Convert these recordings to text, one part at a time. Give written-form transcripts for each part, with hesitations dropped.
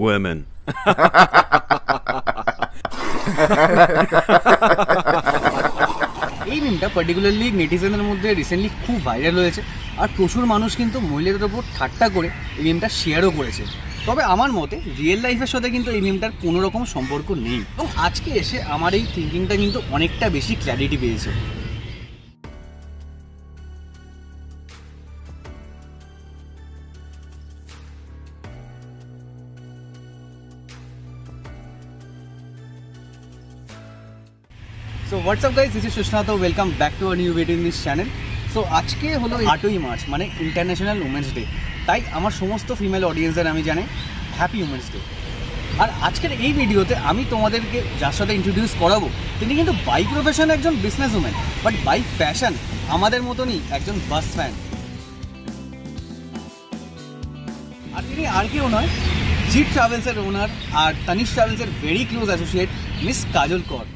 Women. এই মিমটা particularly নেটিজেনদের মধ্যে রিসেন্টলি খুব ভাইরাল হয়েছে আর প্রচুর মানুষ কিন্তু মহিলাদের ওপর ঠাট্টা করে এই মিমটা শেয়ারও করেছে। তবে আমার মতে রিয়েল লাইফের সাথে কিন্তু এই মিমটার কোনো রকম সম্পর্ক নেই এবং আজকে এসে আমার এই থিঙ্কিংটা কিন্তু অনেকটা বেশি ক্ল্যারিটি পেয়েছে। So what's up guys, this is Shushnath, welcome back to a new video in this channel. So আজকে হলো 8ই মার্চ মানে ইন্টারন্যাশনাল উমেন্স ডে। তাই আমার সমস্ত ফিমেল অডিয়েন্সদের আমি জানাই হ্যাপি উমেন্স ডে। আর আজকের এই ভিডিওতে আমি তোমাদেরকে যার সাথে ইন্ট্রোডিউস করাবো তিনি কিন্তু বাই প্রফেশন একজন business women, but by passion আমাদের মতনই একজন বাস ফ্যান। আর তিনি আর কেউ নয়, জিট ট্রাভেলসের ওনার আর তানিশ ট্রাভেলসের very close associate miss Kajal Kar.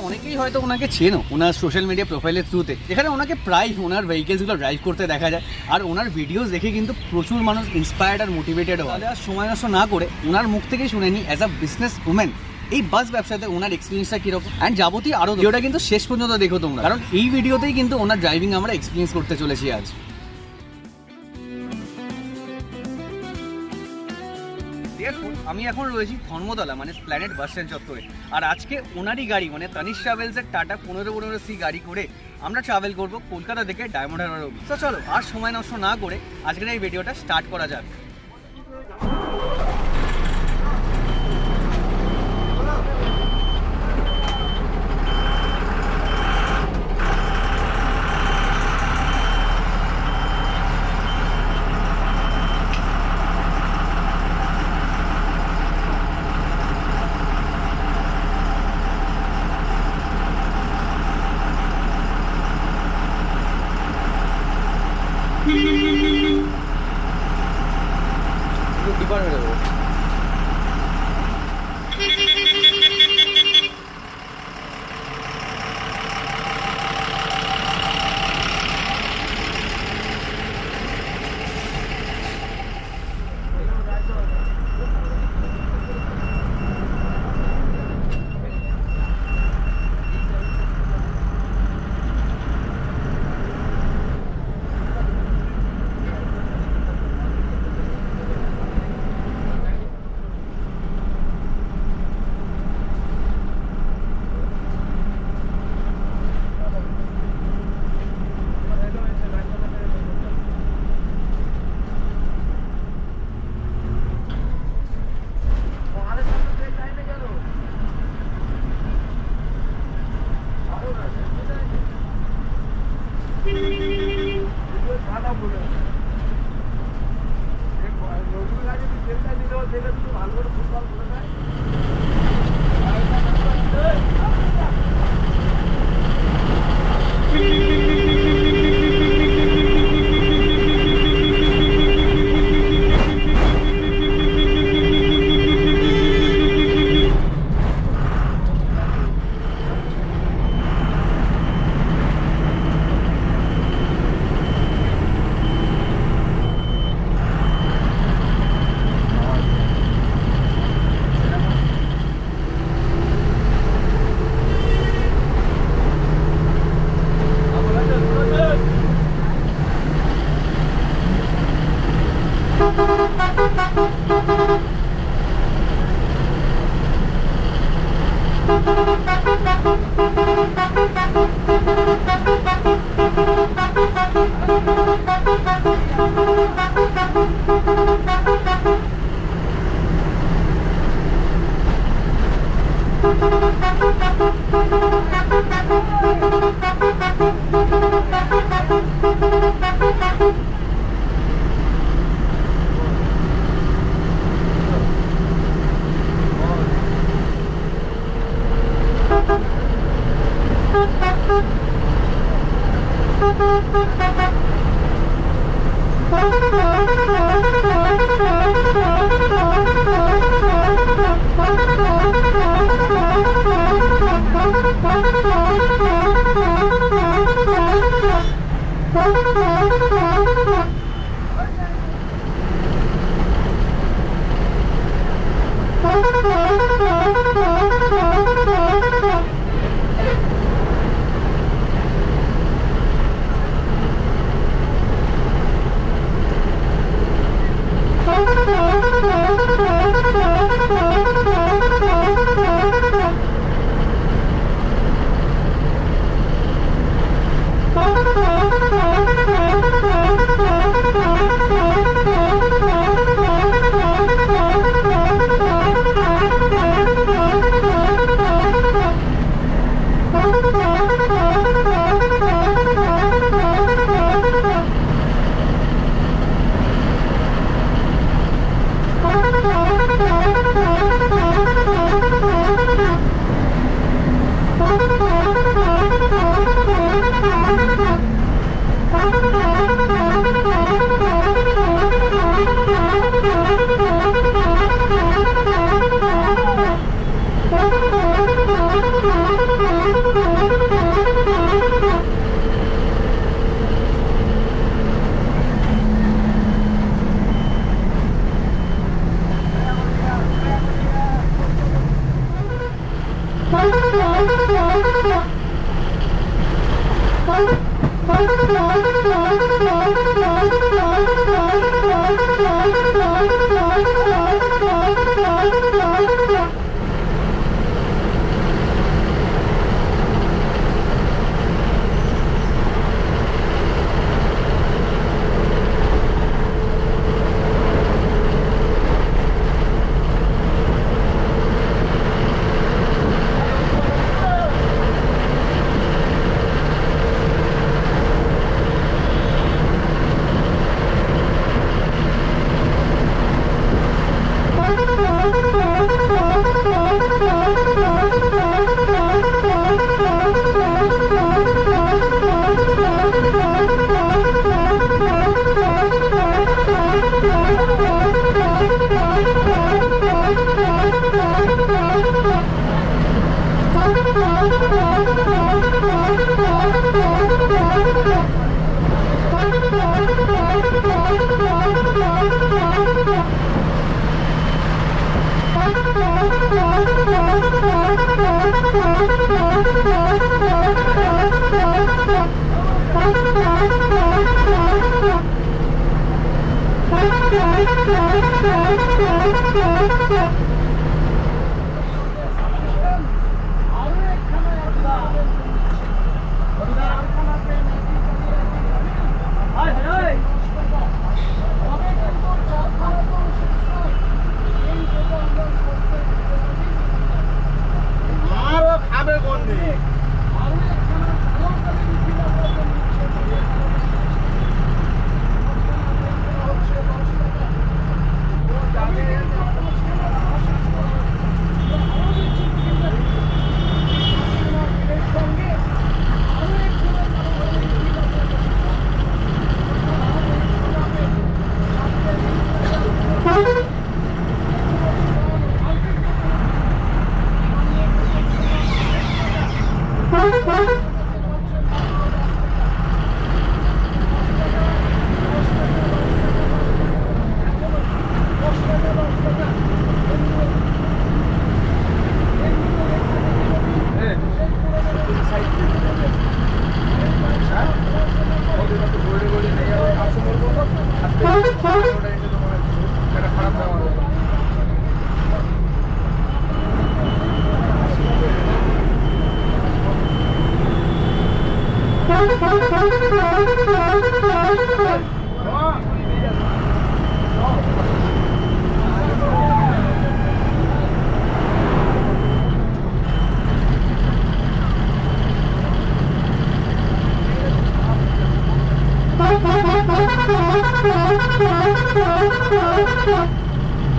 অনেকেই হয়তো ওনাকে চেনো ওনার সোশ্যাল মিডিয়া প্রোফাইলের থ্রুতে, যেখানে ওনাকে প্রায় ওনার ভেহিকেলসগুলো ড্রাইভ করতে দেখা যায় আর ওনার ভিডিওস দেখে কিন্তু প্রচুর মানুষ ইন্সপায়ার্ড আর মোটিভেটেড হয়। আর সময় নষ্ট না করে ওনার মুখ থেকেই শুনে নিই অ্যাজ আ বিজনেস উমেন এই বাস ব্যবসাতে ওনার এক্সপিরিয়েন্সটা কীরকম অ্যান্ড যাবতীয় আরও ভিডিওটা কিন্তু শেষ পর্যন্ত দেখো তোমরা, কারণ এই ভিডিওতেই কিন্তু ওনার ড্রাইভিং আমরা এক্সপিরিয়েন্স করতে চলেছি আজ। আমি এখন রয়েছি ধর্মতলা মানে প্ল্যানেট বাস স্ট্যান্ড চত্বরে, আর আজকে ওনারই গাড়ি মানে তানিশ ট্রাভেলসের টাটা 1515C গাড়ি করে আমরা ট্রাভেল করব কলকাতা থেকে ডায়মন্ড হারবার অবধি। তো চলো আর সময় নষ্ট না করে আজকের এই ভিডিওটা স্টার্ট করা যাক।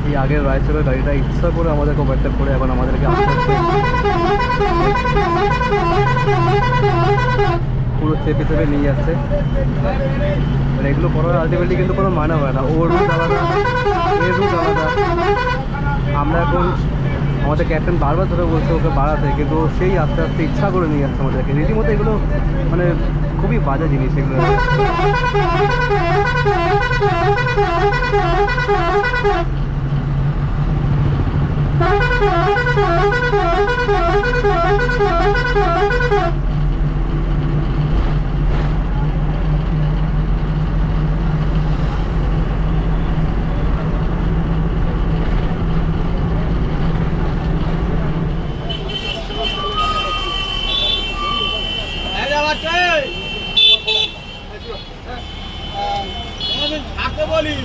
এই আগের রায়চরের গাড়িটা ইচ্ছা করে আমাদেরকে ওভারটেক করে এখন আমাদেরকে পুরো চেপে চেপে নিয়ে যাচ্ছে। মানে এগুলো করার আলটিমেটলি কিন্তু কোনো মানে হয় না। ওর রুট আলাদা, এর রুট আলাদা। আমরা এখন আমাদের ক্যাপ্টেন বারবার ধরে বলছে ওকে বাড়াতে, কিন্তু সেই আস্তে আস্তে ইচ্ছা করে নিয়ে যাচ্ছে আমাদেরকে। রীতিমতো এগুলো মানে খুবই বাজে জিনিস এগুলো। থাকতে বলি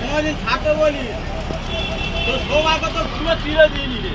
কোনোদিন থাকতে বলি তো সময় কত পুরো ছিঁড়ে দিয়ে নিলে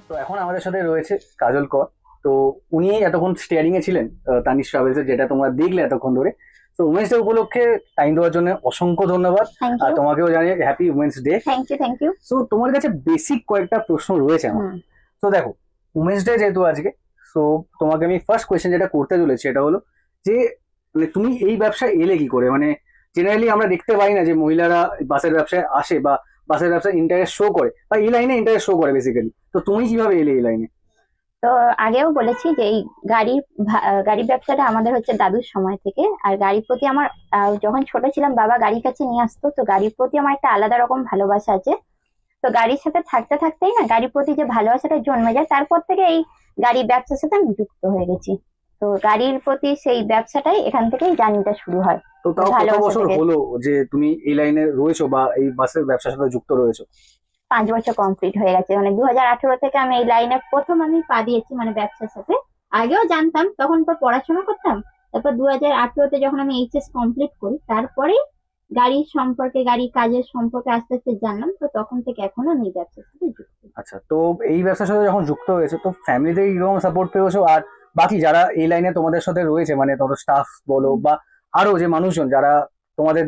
তো এখন আমাদের সাথে রয়েছে কাজল কর। তো উনি এতক্ষণ স্টিয়ারিং এ ছিলেন তানিশ ট্রাভেলস এর, যেটা তোমরা দেখলে এতক্ষণ ধরে। তো উমেন্স ডে উপলক্ষে টাইম দেওয়ার জন্য অসংখ্য ধন্যবাদ। Thank R you. তোমাকেও জানিয়ে happy women's day. Thank you. So তোমার কাছে বেসিক কয়েকটা প্রশ্ন রয়েছে আমার। তো দেখো, উমেন্স ডে যেহেতু আজকে, সো তোমাকে আমি ফার্স্ট কোয়েশ্চেন যেটা করতে চলেছি এটা হলো যে মানে তুমি এই ব্যবসায় এলে কি করে? মানে জেনারেলি আমরা দেখতে পাই না যে মহিলারা বাসের ব্যবসায় আসে বা বাসের ব্যবসায় ইন্টারেস্ট শো করে বা এই লাইনে ইন্টারেস্ট শো করে বেসিক্যালি। তো তুমি কিভাবে এলে এই লাইনে? তো আগেও বলেছি যে এই গাড়ির ব্যবসাটা আমাদের হচ্ছে দাদুর সময় থেকে। আর গাড়ির প্রতি আমার যখন ছোট ছিলাম বাবা গাড়ির কাছে নিয়ে আসতো, তো গাড়ির প্রতি আমার একটা আলাদা রকম ভালোবাসা আছে। তো গাড়ির সাথে থাকতে থাকতেই না গাড়ির প্রতি যে ভালোবাসাটা জন্মে যায়, তারপর থেকে এই গাড়ির ব্যবসার সাথে আমি যুক্ত হয়ে গেছি। তো গাড়ির প্রতি সেই ব্যবসাটাই এখান থেকেই জার্নিটা শুরু হয়। তো তাও কত ভালোবাসা বছর থেকে। হলো যে তুমি এই লাইনে রয়েছো বা এই বাসের ব্যবসার সাথে যুক্ত রয়েছো? 5 বছর কমপ্লিট হয়ে গেছে। মানে 2018 থেকে আমি এই লাইনে প্রথম আমি পা দিয়েছি, মানে ব্যবসার সাথে। আগেও জানতাম, তখন তো পড়াশোনা করতাম। তারপর 2018-তে যখন আমি এইচএস কমপ্লিট করি, তারপরে গাড়ির সম্পর্কে, গাড়ির কাজের সম্পর্কে আস্তে আস্তে জানলাম। তো তখন থেকে এখনো আমি এই ব্যবসার সাথে যুক্ত। আচ্ছা, তো এই ব্যবসার সাথে যখন যুক্ত হয়েছে তো ফ্যামিলিতে কিরকম সাপোর্ট পেয়েছো? আর বাকি যারা এই লাইনে তোমাদের সাথে রয়েছে, মানে ধরো স্টাফ বলো বা আরো যে মানুষজন যারা তোমাদের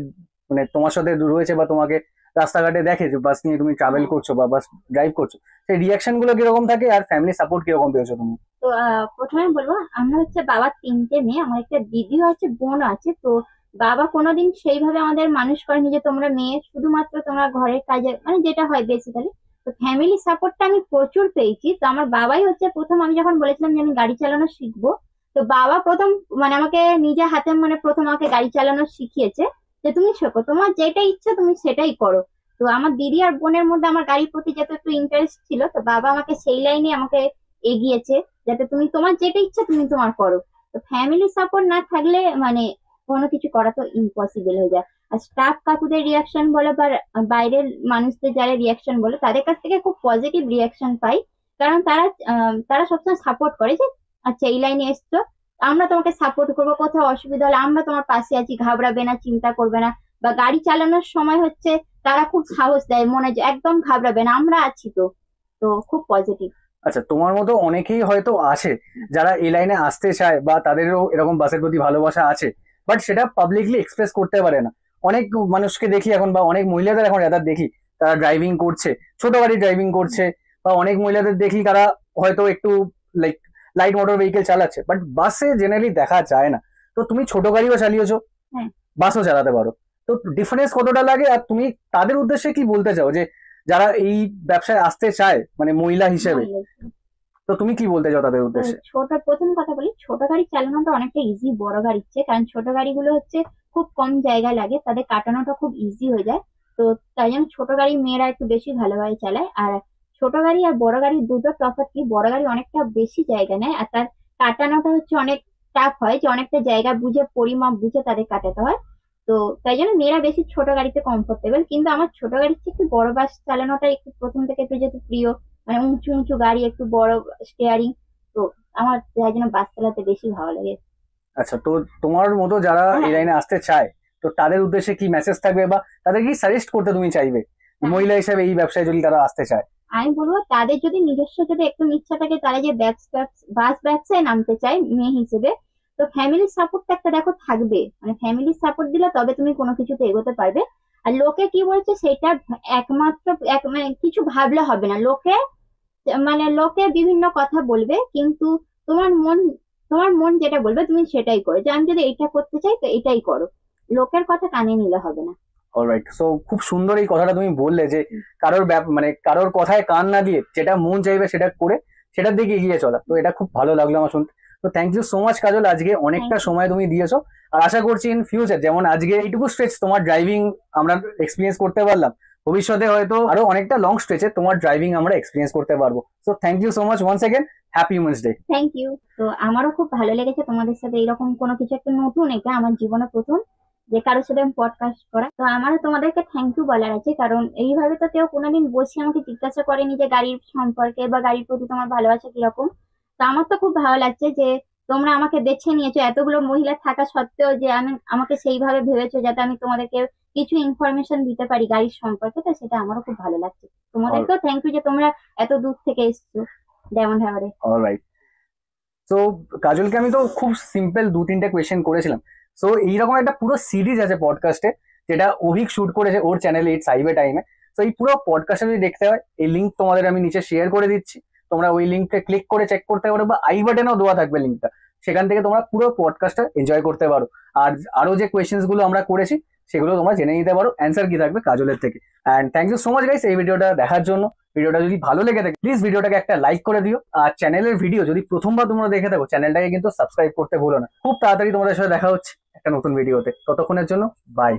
মানে তোমার সাথে রয়েছে বা তোমাকে রাস্তাঘাটে দেখে যে বাস নিয়ে তুমি ট্রাভেল করছো বা বাস ড্রাইভ করছো, সেই রিয়াকশন গুলো কিরকম থাকে আর ফ্যামিলি সাপোর্ট কিরকম পেয়েছো তুমি? তো প্রথমে বলবো, আমরা হচ্ছে বাবার 3টে মেয়ে, আমার একটা দিদিও আছে, বোন আছে। তো বাবা কোনোদিন সেইভাবে আমাদের মানুষ করেনি যে তোমরা মেয়ে শুধুমাত্র তোমরা ঘরের কাজে, মানে যেটা হয় বেসিক্যালি। তো ফ্যামিলি সাপোর্টটা আমি প্রচুর পেয়েছি। তো আমার বাবাই হচ্ছে প্রথম, আমি যখন বলেছিলাম যে আমি গাড়ি চালানো শিখবো, তো বাবা প্রথম মানে আমাকে নিজে হাতে, মানে প্রথম আমাকে গাড়ি চালানো শিখিয়েছে যে তুমি শেখো, তোমার যেটা ইচ্ছা তুমি সেটাই করো। তো আমার দিদি আর বোনের মধ্যে আমার গাড়ির প্রতি যত একটু ইন্টারেস্ট ছিল, তো বাবা আমাকে সেই লাইনে আমাকে এগিয়েছে, যাতে তুমি তোমার যেটা ইচ্ছা তুমি তোমার করো। তো ফ্যামিলি সাপোর্ট না থাকলে মানে কোনো কিছু করা তো ইম্পসিবল হয়ে যায়। আর স্টাফ কাকুদের রিয়াকশন বলো বা বাইরের মানুষদের যারা রিয়াকশন বলো, তাদের কাছ থেকে খুব পজিটিভ রিয়াকশন পাই। কারণ তারা সবসময় সাপোর্ট করে যে আচ্ছা এই লাইনে এসছো, আমরা তোমাকে সাপোর্ট করবো, কোথাও অসুবিধা হলে আমরা তোমার পাশে আছি, ঘাবড়াবে না, চিন্তা করবে না। বা গাড়ি চালানোর সময় হচ্ছে তারা খুব সাহস দেয় মনে, যে একদম ঘাবড়াবে না, আমরা আছি তো। তো খুব পজিটিভ। আচ্ছা, তোমার মতো অনেকেই হয়তো আছে যারা এই লাইনে আসতে চায় বা তাদেরও এরকম বাসের প্রতি ভালোবাসা আছে, বাট সেটা পাবলিকলি এক্সপ্রেস করতে পারে না। অনেক মানুষকে দেখি এখন, বা অনেক মহিলাদের এখন যাদের দেখি তারা ড্রাইভিং করছে, ছোট গাড়ি ড্রাইভিং করছে, বা অনেক মহিলাদের দেখি তারা হয়তো একটু লাইক লাইট মোটর ভেহিকেল চালাচ্ছে, বাট বাসে জেনারেলি দেখা যায় না। তো তুমি ছোট গাড়িও চালিয়েছো, হ্যাঁ। বাসও চালাতে পারো, তো ডিফারেন্স কতটা লাগে? আর তুমি তাদের উদ্দেশ্যে কি বলতে চাও যে যারা এই ব্যবসায় আসতে চায় মানে মহিলা হিসেবে, তো তুমি কি বলতে চাও তাদের উদ্দেশ্যে? প্রথম কথা বলি, ছোট গাড়ি চালানোটা অনেকটা ইজি বড় গাড়ির চেয়ে। কারণ ছোট গাড়িগুলো হচ্ছে খুব কম জায়গা লাগে, তাদের কাটানোটা খুব ইজি হয়ে যায়। তো তাই জন্য ছোট গাড়ি মেয়েরা একটু বেশি ভালোভাবে চালায়। আর ছোট গাড়ি আর বড় গাড়ির দুটো তফাৎ কি, বড় গাড়ি অনেকটা বেশি জায়গা নেয় আর তার কাটানোটা হচ্ছে অনেক টাফ হয়, যে অনেকটা জায়গা বুঝে পরিমাপ বুঝে তাদের কাটাতে হয়। তো তাই জন্য মেয়েরা বেশি ছোট গাড়িতে কমফোর্টেবল। কিন্তু আমার ছোট গাড়ির চেয়ে একটু বড় বাস চালানোটা একটু প্রথম থেকে একটু যেহেতু প্রিয়, মানে উঁচু উঁচু গাড়ি, একটু বড় স্টিয়ারিং, তো আমার যার জন্য বাস চালাতে বেশি ভালো লাগে। আচ্ছা, তো তোমার মতো যারা এই হ্যাঁ। লাইনে আসতে চায়, তো তাদের উদ্দেশ্যে কি মেসেজ থাকবে বা তাদের কি সাজেস্ট করতে তুমি চাইবে মহিলা হিসেবে এই ব্যবসায় যদি তারা আসতে চায়? আমি বলবো তাদের যদি নিজস্ব যদি একটু ইচ্ছা থাকে, তারা যে বাস ব্যবসায় নামতে চায় মেয়ে হিসেবে, তো ফ্যামিলির সাপোর্টটা একটা দেখো থাকবে। মানে ফ্যামিলির সাপোর্ট দিলে তবে তুমি কোনো কিছুতে এগোতে পারবে। আর লোকে কি বলছে সেটা একমাত্র মানে কিছু ভাবলে হবে না। লোকে বিভিন্ন কথা বলবে, কিন্তু তোমার মন তোমার মন যেটা বলবে তুমি সেটাই করো, যে আমি যদি এটা করতে চাই তো এটাই করো, লোকের কথা কানে নিলে হবে না। অলরাইট, সো খুব সুন্দর এই কথাটা তুমি বললে যে কারোর মানে কারোর কথায় কান না দিয়ে যেটা মন চাইবে সেটা করে সেটার দিকে এগিয়ে চলা। তো এটা খুব ভালো লাগলো আমার শুনতে। তো থ্যাংক ইউ সো মাচ কাজল, আজকে অনেকটা Thank you. সময় তুমি দিয়েছো। আর আশা করছি ইন ফিউচার যেমন আজকে এইটুকু স্ট্রেচ তোমার ড্রাইভিং আমরা এক্সপিরিয়েন্স করতে পারলাম, ভবিষ্যতে হয়তো আরো অনেকটা লং স্ট্রেচে তোমার ড্রাইভিং আমরা এক্সপিরিয়েন্স করতে পারবো। So thank you so much once again, happy women's day. Thank you. তো আমারও খুব ভালো লেগেছে তোমাদের সাথে এরকম কোনো কিছু একটা নতুন, এটা আমার জীবনে প্রথম যে কারোর সাথে আমি পডকাস্ট করা। তো আমারও তোমাদেরকে থ্যাংক ইউ বলার আছে, কারণ এইভাবে তো কেউ কোনোদিন বসে আমাকে জিজ্ঞাসা করেনি যে গাড়ির সম্পর্কে বা গাড়ির প্রতি তোমার ভালোবাসা কিরকম। তো আমার তো খুব ভালো লাগছে যে তোমরা আমাকে বেছে নিয়েছো, এতগুলো মহিলা থাকা সত্ত্বেও যে আমাকে সেইভাবে ভেবেছো যাতে আমি তোমাদেরকে কিছু ইনফরমেশন দিতে পারি গাড়ির সম্পর্কে। তো সেটা আমারও খুব ভালো লাগছে। তোমাদেরকেও থ্যাংক ইউ যে তোমরা এত দূর থেকে এসছো ডায়মন্ড হারবারে। অলরাইট, তো কাজলকে আমি তো খুব সিম্পল 2-3টে কোয়েশ্চেন করেছিলাম। সো এইরকম একটা পুরো সিরিজ আছে পডকাস্টে, যেটা অভিক শুট করেছে ওর চ্যানেলে ইটস হাইওয়ে টাইমে। তো এই পুরো পডকাস্টে যদি দেখতে হয়, এই লিঙ্ক তোমাদের আমি নিচে শেয়ার করে দিচ্ছি, তোমরা ওই লিঙ্কে ক্লিক করে চেক করতে পারো, বা আই বাটনেও দেওয়া থাকবে লিঙ্কটা, সেখান থেকে তোমরা পুরো পডকাস্টটা এনজয় করতে পারো। আর আরো যে কোয়েশ্চেন্স গুলো আমরা করেছি সেগুলো তোমরা জেনে নিতে পারো অ্যান্সার কি থাকবে কাজলের থেকে। And thank you so much guys এই ভিডিওটা দেখার জন্য। ভিডিওটা যদি ভালো লেগে থাকে প্লিজ ভিডিওটাকে একটা লাইক করে দিও। আর চ্যানেলের ভিডিও যদি প্রথমবার তোমরা দেখে থাকো, চ্যানেলটাকে কিন্তু সাবস্ক্রাইব করতে ভুলো না। খুব তাড়াতাড়ি তোমাদের সাথে দেখা হচ্ছে একটা নতুন ভিডিওতে, ততক্ষণের জন্য বাই।